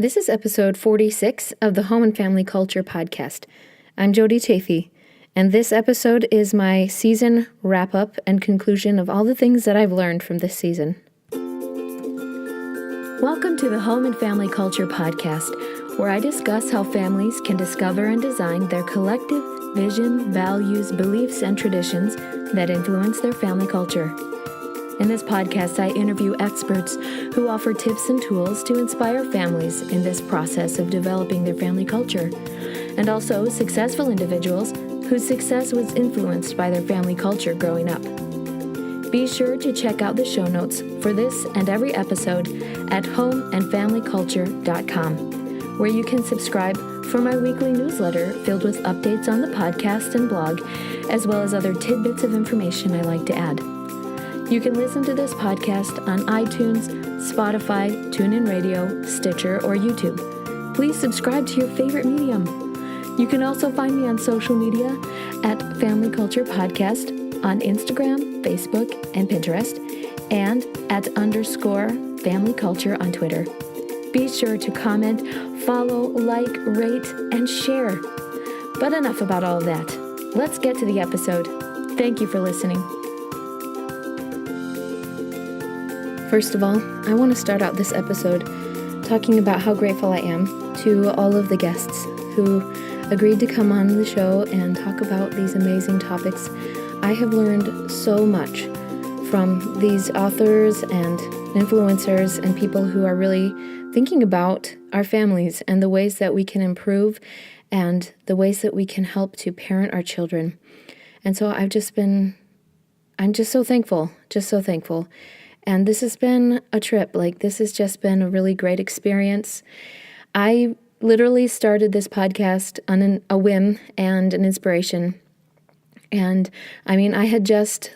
This is episode 46 of the Home and Family Culture Podcast. I'm Jody Chafee, and this episode is my season wrap-up and conclusion of all the things that I've learned from this season. Welcome to the Home and Family Culture Podcast, where I discuss how families can discover and design their collective vision, values, beliefs, and traditions that influence their family culture. In this podcast, I interview experts who offer tips and tools to inspire families in this process of developing their family culture, and also successful individuals whose success was influenced by their family culture growing up. Be sure to check out the show notes for this and every episode at homeandfamilyculture.com, where you can subscribe for my weekly newsletter filled with updates on the podcast and blog, as well as other tidbits of information I like to add. You can listen to this podcast on iTunes, Spotify, TuneIn Radio, Stitcher, or YouTube. Please subscribe to your favorite medium. You can also find me on social media at Family Culture Podcast on Instagram, Facebook, and Pinterest, and at _Family Culture on Twitter. Be sure to comment, follow, like, rate, and share. But enough about all of that. Let's get to the episode. Thank you for listening. First of all, I want to start out this episode talking about how grateful I am to all of the guests who agreed to come on the show and talk about these amazing topics. I have learned so much from these authors and influencers and people who are really thinking about our families and the ways that we can improve and the ways that we can help to parent our children. And so I'm just so thankful. And this has been a trip. This has just been a really great experience. I literally started this podcast on a whim and an inspiration. And I just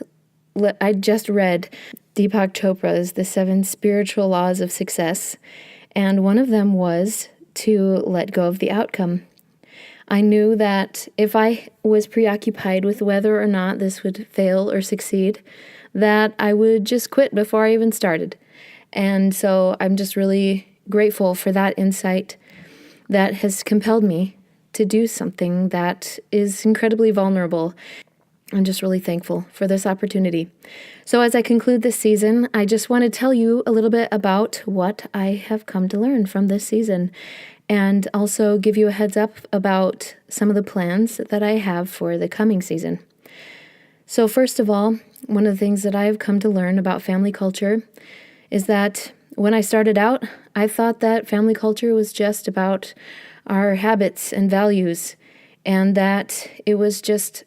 read Deepak Chopra's The 7 Spiritual Laws of Success. And one of them was to let go of the outcome. I knew that if I was preoccupied with whether or not this would fail or succeed, that I would just quit before I even started. And so I'm just really grateful for that insight that has compelled me to do something that is incredibly vulnerable. I'm just really thankful for this opportunity. So as I conclude this season, I just want to tell you a little bit about what I have come to learn from this season, and also give you a heads up about some of the plans that I have for the coming season. So first of all, one of the things that I have come to learn about family culture is that when I started out, I thought that family culture was just about our habits and values, and that it was just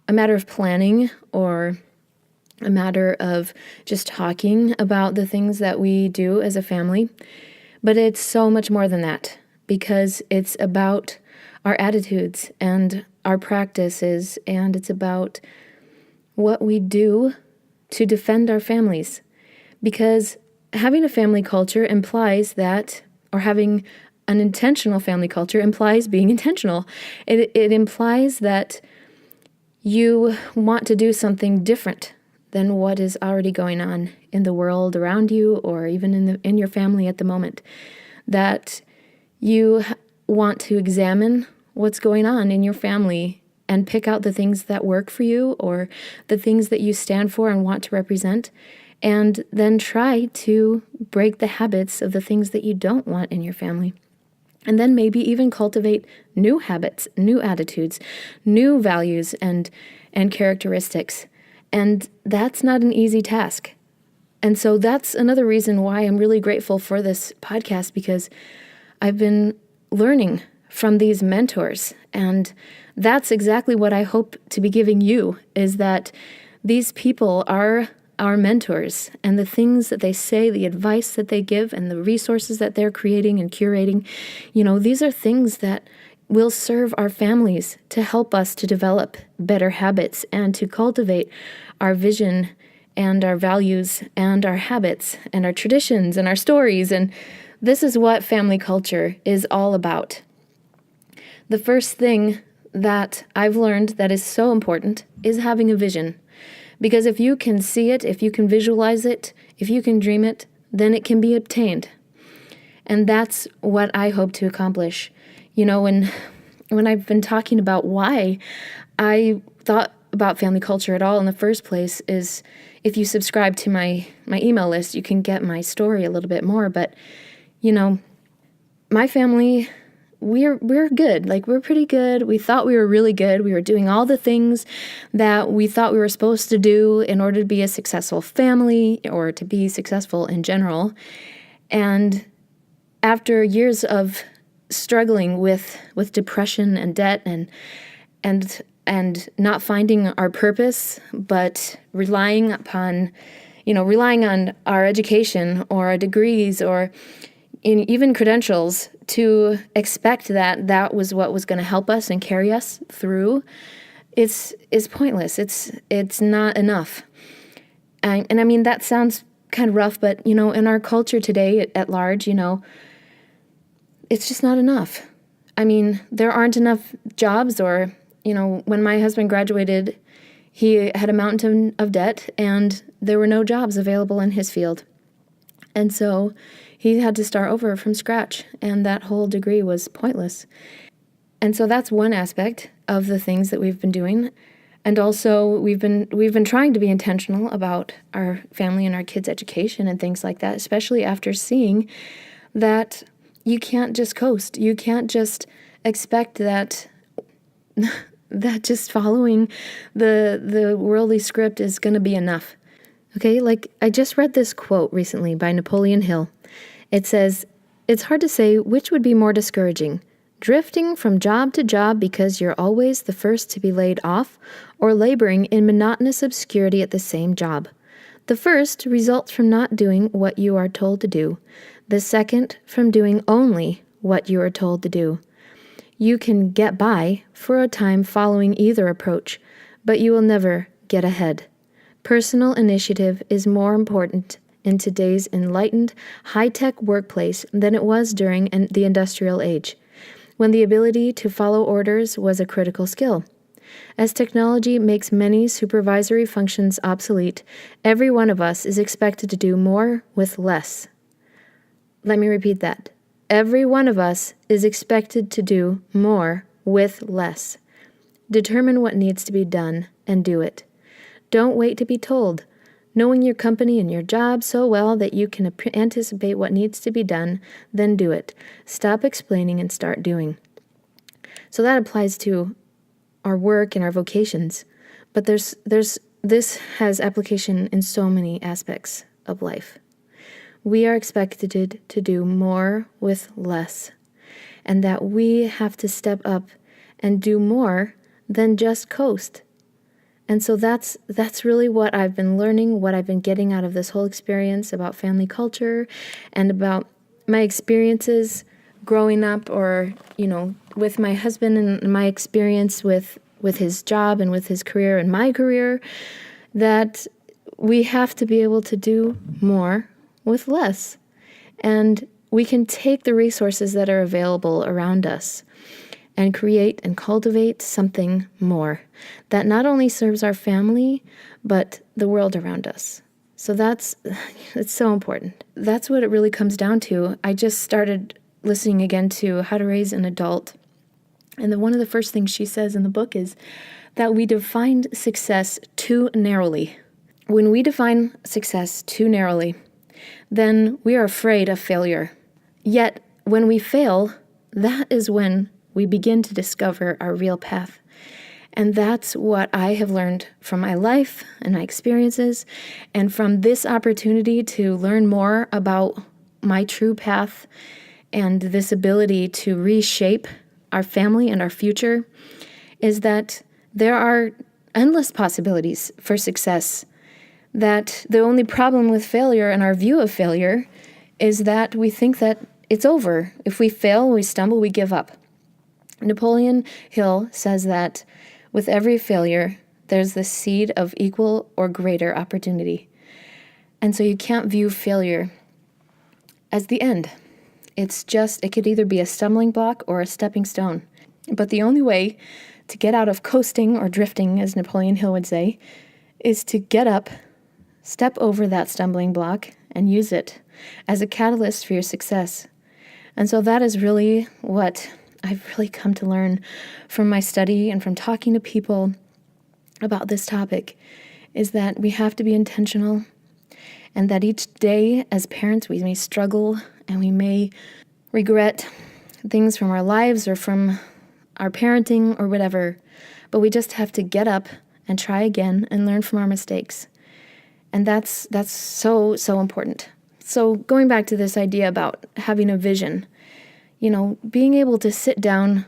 a matter of planning or a matter of just talking about the things that we do as a family. But it's so much more than that, because it's about our attitudes and our practices, and it's about what we do to defend our families. Because having a family culture implies that, or having an intentional family culture implies being intentional. It implies that you want to do something different than what is already going on in the world around you, or even in your family at the moment. That you want to examine what's going on in your family and pick out the things that work for you, or the things that you stand for and want to represent, and then try to break the habits of the things that you don't want in your family. And then maybe even cultivate new habits, new attitudes, new values and characteristics. And that's not an easy task. And so that's another reason why I'm really grateful for this podcast, because I've been learning from these mentors. And that's exactly what I hope to be giving you, is that these people are our mentors, and the things that they say, the advice that they give, and the resources that they're creating and curating, these are things that will serve our families to help us to develop better habits and to cultivate our vision and our values and our habits and our traditions and our stories. And this is what family culture is all about. The first thing that I've learned that is so important is having a vision. Because if you can see it, if you can visualize it, if you can dream it, then it can be obtained. And that's what I hope to accomplish. When I've been talking about why I thought about family culture at all in the first place is if you subscribe to my email list, you can get my story a little bit more. But, my family, we're good. Like, we're pretty good. We thought we were really good. We were doing all the things that we thought we were supposed to do in order to be a successful family or to be successful in general. And after years of struggling with depression and debt and not finding our purpose, but relying on our education or our degrees or even credentials to expect that was what was going to help us and carry us through, is pointless. It's not enough. And I mean, that sounds kind of rough, but in our culture today at large, it's just not enough. I mean, there aren't enough jobs, or when my husband graduated, he had a mountain of debt and there were no jobs available in his field. And so he had to start over from scratch, and that whole degree was pointless. And so that's one aspect of the things that we've been doing. And also we've been trying to be intentional about our family and our kids' education and things like that, especially after seeing that you can't just coast. You can't just expect that just following the worldly script is going to be enough. Okay, like I just read this quote recently by Napoleon Hill. It says, "It's hard to say which would be more discouraging, drifting from job to job because you're always the first to be laid off, or laboring in monotonous obscurity at the same job. The first results from not doing what you are told to do. The second from doing only what you are told to do. You can get by for a time following either approach, but you will never get ahead. Personal initiative is more important in today's enlightened, high-tech workplace than it was during the industrial age, when the ability to follow orders was a critical skill. As technology makes many supervisory functions obsolete, every one of us is expected to do more with less." Let me repeat that. Every one of us is expected to do more with less. Determine what needs to be done and do it. Don't wait to be told. Knowing your company and your job so well that you can anticipate what needs to be done, then do it. Stop explaining and start doing. So that applies to our work and our vocations, but this has application in so many aspects of life. We are expected to do more with less, and that we have to step up and do more than just coast. And so that's really what I've been learning, what I've been getting out of this whole experience about family culture and about my experiences growing up, or, with my husband and my experience with his job and with his career and my career, that we have to be able to do more with less. And we can take the resources that are available around us and create and cultivate something more that not only serves our family, but the world around us. So it's so important. That's what it really comes down to. I just started listening again to How to Raise an Adult. And one of the first things she says in the book is that we define success too narrowly. When we define success too narrowly, then we are afraid of failure. Yet, when we fail, that is when we begin to discover our real path. And that's what I have learned from my life and my experiences, and from this opportunity to learn more about my true path and this ability to reshape our family and our future, is that there are endless possibilities for success. That the only problem with failure and our view of failure is that we think that it's over. If we fail, we stumble, we give up. Napoleon Hill says that with every failure, there's the seed of equal or greater opportunity. And so you can't view failure as the end. It could either be a stumbling block or a stepping stone. But the only way to get out of coasting or drifting, as Napoleon Hill would say, is to get up, step over that stumbling block, and use it as a catalyst for your success. And so that is really what I've really come to learn from my study and from talking to people about this topic, is that we have to be intentional, and that each day as parents we may struggle and we may regret things from our lives or from our parenting or whatever, but we just have to get up and try again and learn from our mistakes. And that's so important. So going back to this idea about having a vision, being able to sit down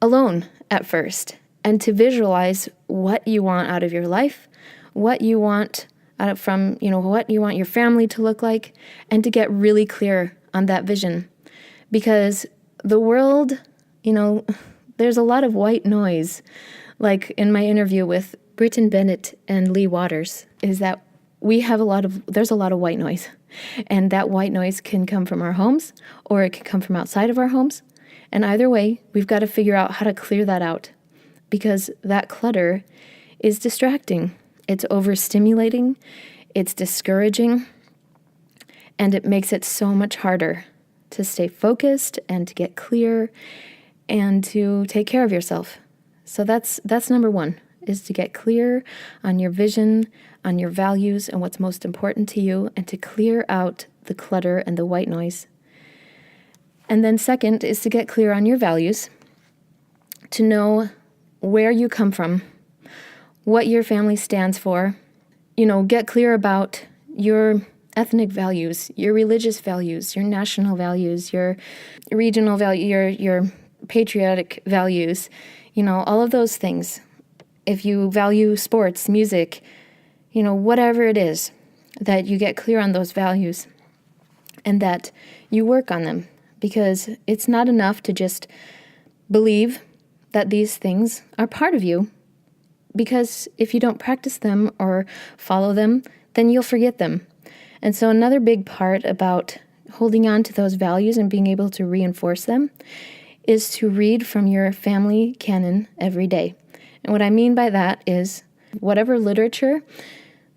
alone at first and to visualize what you want out of your life, what you want what you want your family to look like, and to get really clear on that vision. Because the world, there's a lot of white noise. Like in my interview with Bennet and Lee Waters, is that there's a lot of white noise. And that white noise can come from our homes, or it can come from outside of our homes. And either way, we've got to figure out how to clear that out, because that clutter is distracting. It's overstimulating, it's discouraging, and it makes it so much harder to stay focused and to get clear and to take care of yourself. So that's number one, is to get clear on your vision, on your values, and what's most important to you, and to clear out the clutter and the white noise. And then second is to get clear on your values, to know where you come from, what your family stands for. Get clear about your ethnic values, your religious values, your national values, your regional value, your patriotic values, all of those things. If you value sports, music, whatever it is, that you get clear on those values and that you work on them, because it's not enough to just believe that these things are part of you, because if you don't practice them or follow them, then you'll forget them. And so another big part about holding on to those values and being able to reinforce them is to read from your family canon every day. And what I mean by that is whatever literature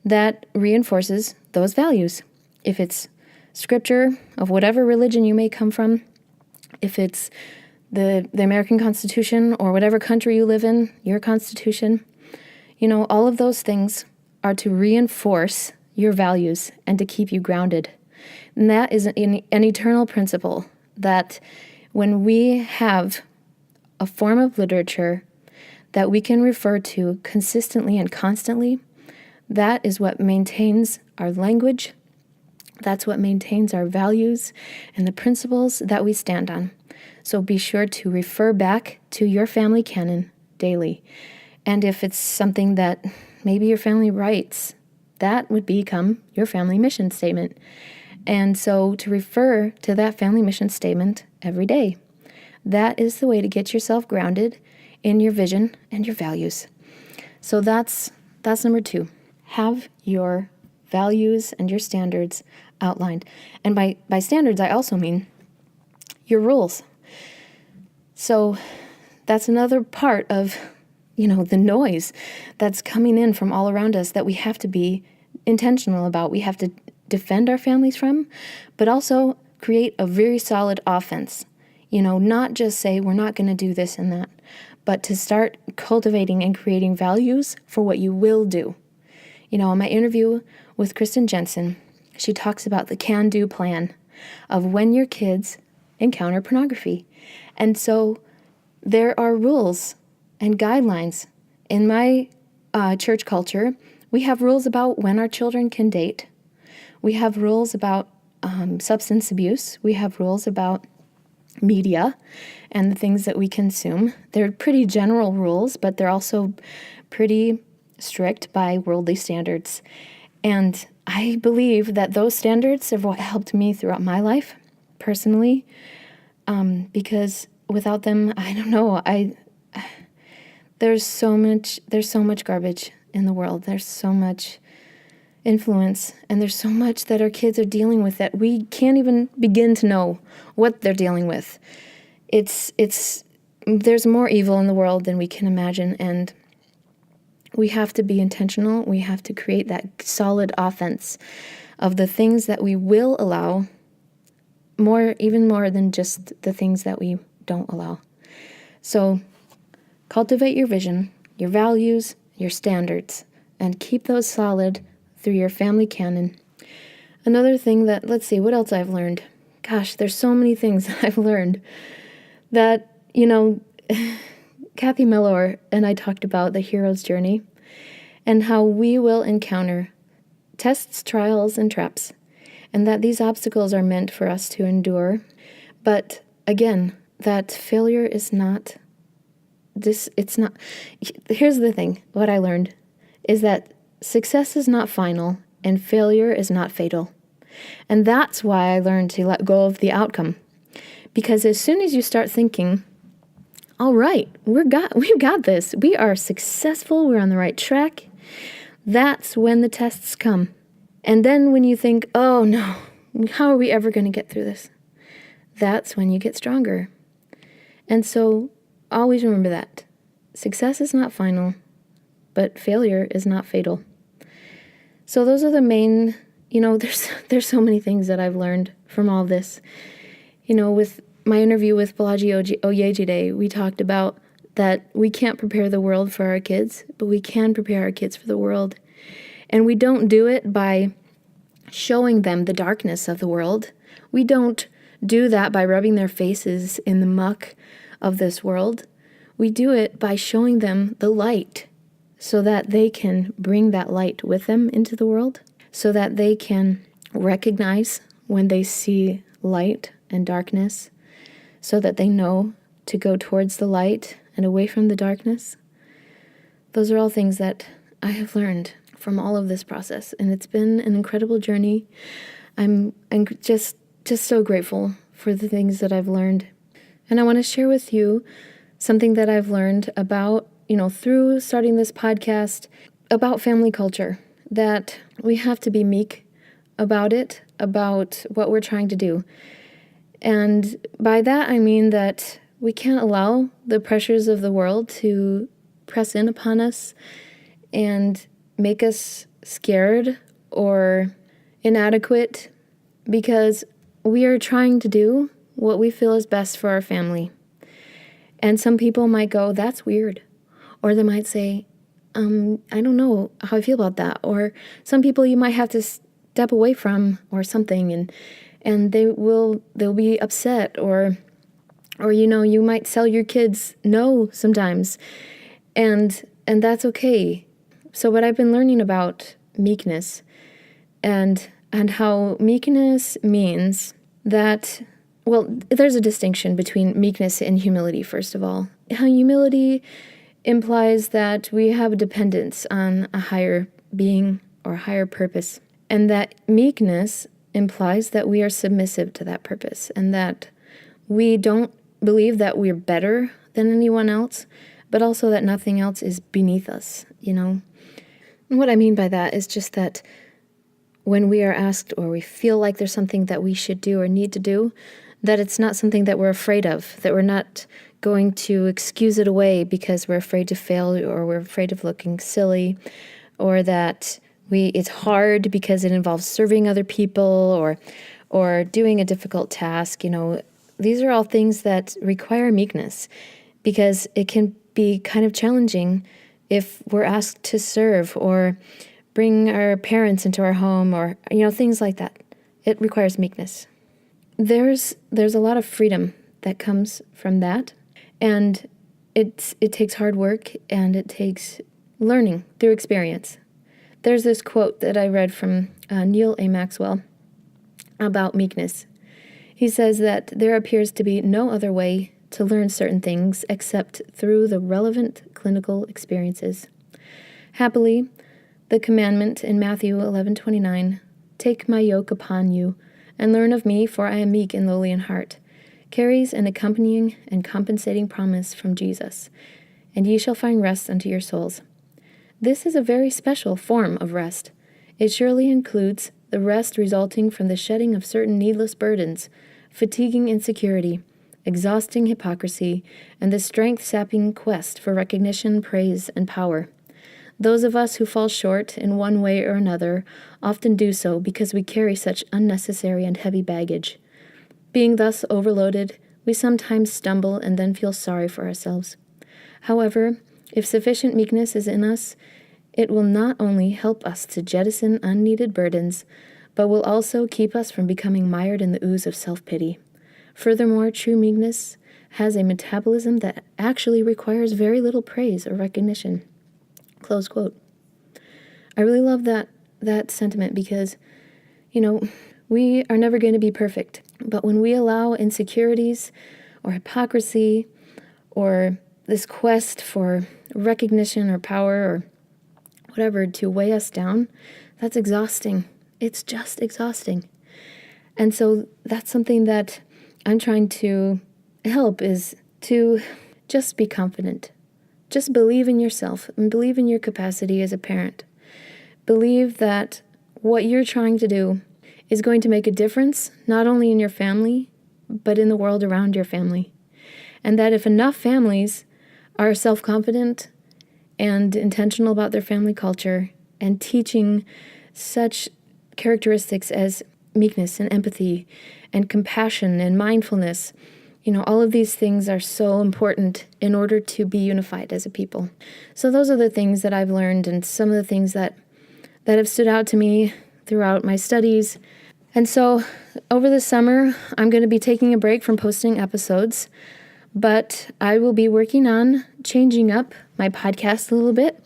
that reinforces those values. If it's scripture of whatever religion you may come from, if it's the American Constitution or whatever country you live in, your Constitution, all of those things are to reinforce your values and to keep you grounded. And that is an eternal principle, that when we have a form of literature that we can refer to consistently and constantly, that is what maintains our language. That's what maintains our values and the principles that we stand on. So be sure to refer back to your family canon daily. And if it's something that maybe your family writes, that would become your family mission statement. And so to refer to that family mission statement every day, that is the way to get yourself grounded in your vision and your values. So that's number 2. Have your values and your standards outlined. And by standards, I also mean your rules. So that's another part of the noise that's coming in from all around us that we have to be intentional about. We have to defend our families from, but also create a very solid offense. Not just say we're not going to do this and that, but to start cultivating and creating values for what you will do. In my interview with Kristen Jensen, she talks about the can-do plan of when your kids encounter pornography. And so there are rules and guidelines. In my church culture, we have rules about when our children can date. We have rules about substance abuse. We have rules about media and the things that we consume. They're pretty general rules, but they're also pretty strict by worldly standards. And I believe that those standards have what helped me throughout my life, personally, because without them, I don't know, there's so much garbage in the world. There's so much influence, and there's so much that our kids are dealing with that we can't even begin to know what they're dealing with. There's more evil in the world than we can imagine, and we have to be intentional. We have to create that solid offense of the things that we will allow, even more than just the things that we don't allow. So cultivate your vision, your values, your standards, and keep those solid through your family canon. Another thing that, let's see, what else I've learned? Gosh, there's so many things that I've learned that, Kathy Mellor and I talked about the hero's journey and how we will encounter tests, trials, and traps, and that these obstacles are meant for us to endure. But again, that failure is not it's not. Here's the thing. What I learned is that success is not final and failure is not fatal. And that's why I learned to let go of the outcome. Because as soon as you start thinking, all right, we've got this. We are successful. We're on the right track. That's when the tests come. And then when you think, oh no, how are we ever going to get through this? That's when you get stronger. And so always remember that. Success is not final, but failure is not fatal. So those are the main, there's so many things that I've learned from all this. With my interview with Bolaji Oyejide, we talked about that we can't prepare the world for our kids, but we can prepare our kids for the world. And we don't do it by showing them the darkness of the world. We don't do that by rubbing their faces in the muck of this world. We do it by showing them the light so that they can bring that light with them into the world, so that they can recognize when they see light and darkness, so that they know to go towards the light and away from the darkness. Those are all things that I have learned from all of this process, and it's been an incredible journey. I'm just so grateful for the things that I've learned. And I want to share with you something that I've learned about, through starting this podcast, about family culture, that we have to be meek about it, about what we're trying to do. And by that, I mean that we can't allow the pressures of the world to press in upon us and make us scared or inadequate, because we are trying to do what we feel is best for our family. And some people might go, that's weird. Or they might say, I don't know how I feel about that. Or some people you might have to step away from or something, and they'll be upset, or you might tell your kids no sometimes. And that's okay. So what I've been learning about meekness and how meekness means that, well, there's a distinction between meekness and humility, first of all. How humility implies that we have a dependence on a higher being or higher purpose, and that meekness implies that we are submissive to that purpose, and that we don't believe that we're better than anyone else, but also that nothing else is beneath us, And what I mean by that is just that when we are asked or we feel like there's something that we should do or need to do, that it's not something that we're afraid of, that we're not going to excuse it away because we're afraid to fail or we're afraid of looking silly, or that it's hard because it involves serving other people or doing a difficult task. These are all things that require meekness, because it can be kind of challenging if we're asked to serve or bring our parents into our home or, things like that. It requires meekness. There's a lot of freedom that comes from that, and it takes hard work and it takes learning through experience. There's this quote that I read from Neal A. Maxell about meekness. He says that there appears to be no other way to learn certain things except through the relevant clinical experiences. Happily, the commandment in Matthew 11:29, "Take my yoke upon you and learn of me, for I am meek and lowly in heart," carries an accompanying and compensating promise from Jesus, "And ye shall find rest unto your souls." This is a very special form of rest. It surely includes the rest resulting from the shedding of certain needless burdens, fatiguing insecurity, exhausting hypocrisy, and the strength-sapping quest for recognition, praise, and power. Those of us who fall short in one way or another often do so because we carry such unnecessary and heavy baggage. Being thus overloaded, we sometimes stumble and then feel sorry for ourselves. However, if sufficient meekness is in us, it will not only help us to jettison unneeded burdens, but will also keep us from becoming mired in the ooze of self-pity. Furthermore, true meekness has a metabolism that actually requires very little praise or recognition. Close quote. I really love that sentiment because, we are never going to be perfect. But when we allow insecurities or hypocrisy or this quest for recognition or power or whatever to weigh us down, that's exhausting. It's just exhausting. And so that's something that I'm trying to help, is to just be confident. Just believe in yourself and believe in your capacity as a parent. Believe that what you're trying to do is going to make a difference, not only in your family, but in the world around your family. And that if enough families are self-confident and intentional about their family culture and teaching such characteristics as meekness and empathy and compassion and mindfulness, all of these things are so important in order to be unified as a people. So those are the things that I've learned and some of the things that have stood out to me throughout my studies. And so over the summer, I'm going to be taking a break from posting episodes, but I will be working on changing up my podcast a little bit.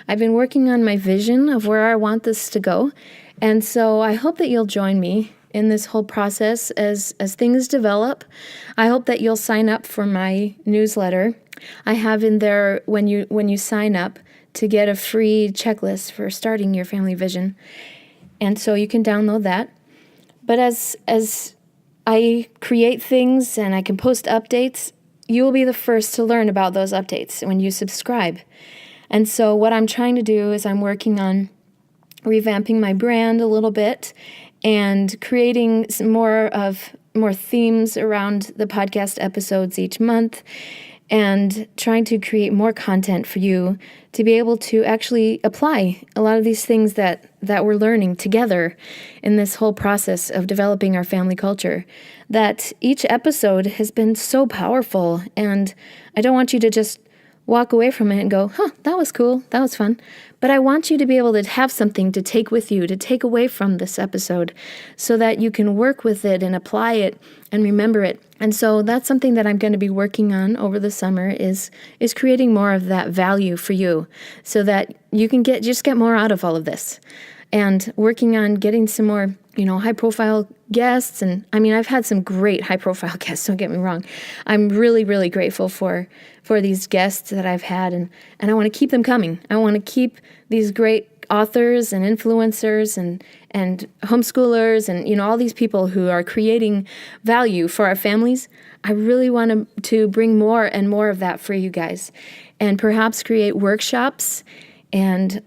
I've been working on my vision of where I want this to go. And so I hope that you'll join me in this whole process as things develop. I hope that you'll sign up for my newsletter. I have in there when you sign up to get a free checklist for starting your family vision. And so you can download that. But as I create things and I can post updates, you will be the first to learn about those updates when you subscribe. And so what I'm trying to do is I'm working on revamping my brand a little bit and creating some more themes around the podcast episodes each month, and trying to create more content for you to be able to actually apply a lot of these things that we're learning together in this whole process of developing our family culture. That each episode has been so powerful, and I don't want you to just walk away from it and go, that was cool, that was fun. But I want you to be able to have something to take with you, to take away from this episode, so that you can work with it and apply it and remember it. And so that's something that I'm going to be working on over the summer is creating more of that value for you, so that you can get more out of all of this. And working on getting some more, high-profile guests. And I've had some great high-profile guests, don't get me wrong. I'm really, really grateful for these guests that I've had, and I want to keep them coming. I want to keep these great authors and influencers and homeschoolers and, all these people who are creating value for our families. I really want to bring more and more of that for you guys, and perhaps create workshops. And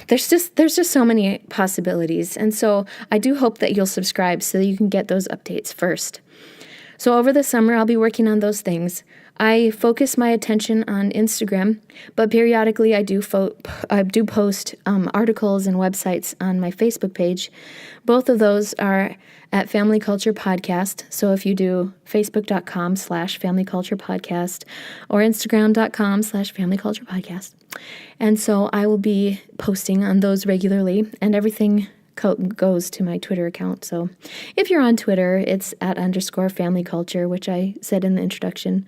there's just so many possibilities. And so I do hope that you'll subscribe so that you can get those updates first. So over the summer, I'll be working on those things. I focus my attention on Instagram, but periodically I do post articles and websites on my Facebook page. Both of those are at Family Culture Podcast. So if you do facebook.com/Family Culture Podcast or Instagram.com/Family Culture Podcast. And so I will be posting on those regularly, and everything goes to my Twitter account. So if you're on Twitter, it's @_Family Culture, which I said in the introduction.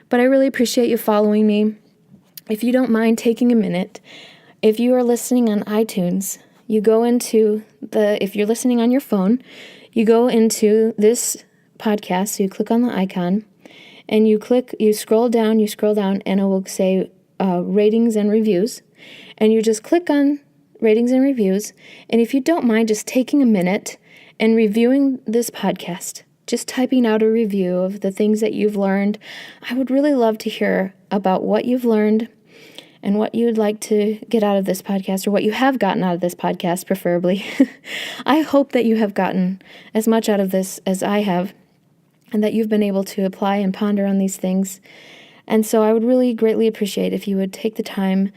But I really appreciate you following me. If you don't mind taking a minute, if you are listening on iTunes, you go into if you're listening on your phone, you go into this podcast, so you click on the icon, and you scroll down, and it will say ratings and reviews. And you just click on ratings and reviews. And if you don't mind just taking a minute and reviewing this podcast, just typing out a review of the things that you've learned, I would really love to hear about what you've learned and what you'd like to get out of this podcast, or what you have gotten out of this podcast, preferably. I hope that you have gotten as much out of this as I have, and that you've been able to apply and ponder on these things. And so I would really greatly appreciate if you would take the time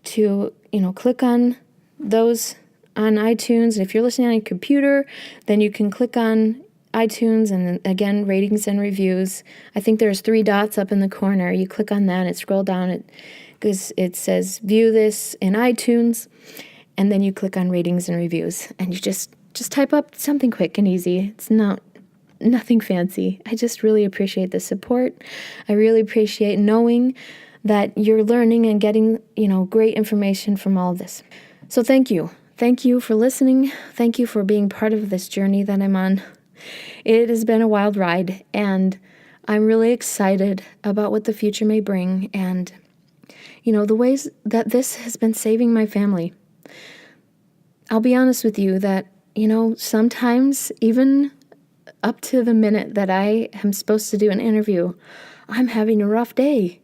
to, click on those on iTunes. And if you're listening on your computer, then you can click on iTunes, and again, ratings and reviews. I think there's 3 dots up in the corner. You click on that and scroll down because it says view this in iTunes, and then you click on ratings and reviews, and you just type up something quick and easy. It's nothing fancy. I just really appreciate the support. I really appreciate knowing that you're learning and getting, great information from all of this. So thank you. Thank you for listening. Thank you for being part of this journey that I'm on. It has been a wild ride, and I'm really excited about what the future may bring and, the ways that this has been saving my family. I'll be honest with you that, sometimes even up to the minute that I am supposed to do an interview, I'm having a rough day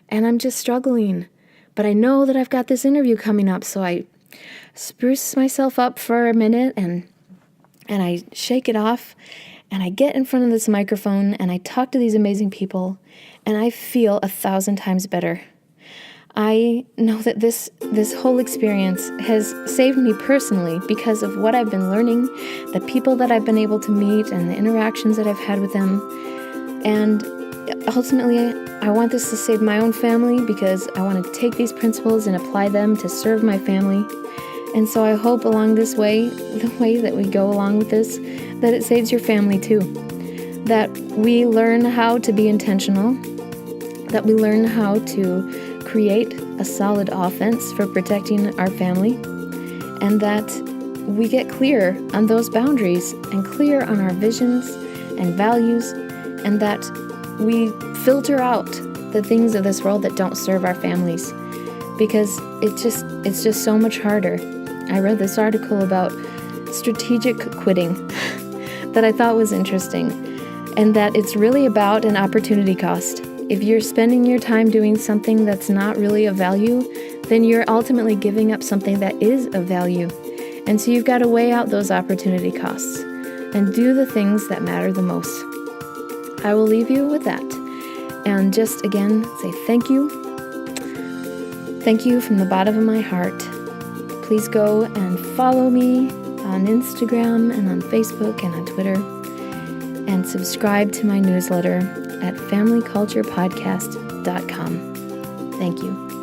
and I'm just struggling. But I know that I've got this interview coming up, so I spruce myself up for a minute and I shake it off and I get in front of this microphone and I talk to these amazing people and I feel 1,000 times better. I know that this whole experience has saved me personally because of what I've been learning, the people that I've been able to meet, and the interactions that I've had with them. And ultimately, I want this to save my own family because I want to take these principles and apply them to serve my family. And so I hope along this way, the way that we go along with this, that it saves your family too. That we learn how to be intentional, that we learn how to create a solid offense for protecting our family, and that we get clear on those boundaries and clear on our visions and values, and that we filter out the things of this world that don't serve our families, because it's just so much harder. I read this article about strategic quitting that I thought was interesting, and that it's really about an opportunity cost. If you're spending your time doing something that's not really of value, then you're ultimately giving up something that is of value. And so you've got to weigh out those opportunity costs and do the things that matter the most. I will leave you with that. And just again, say thank you. Thank you from the bottom of my heart. Please go and follow me on Instagram and on Facebook and on Twitter. And subscribe to my newsletter at familyculturepodcast.com. Thank you.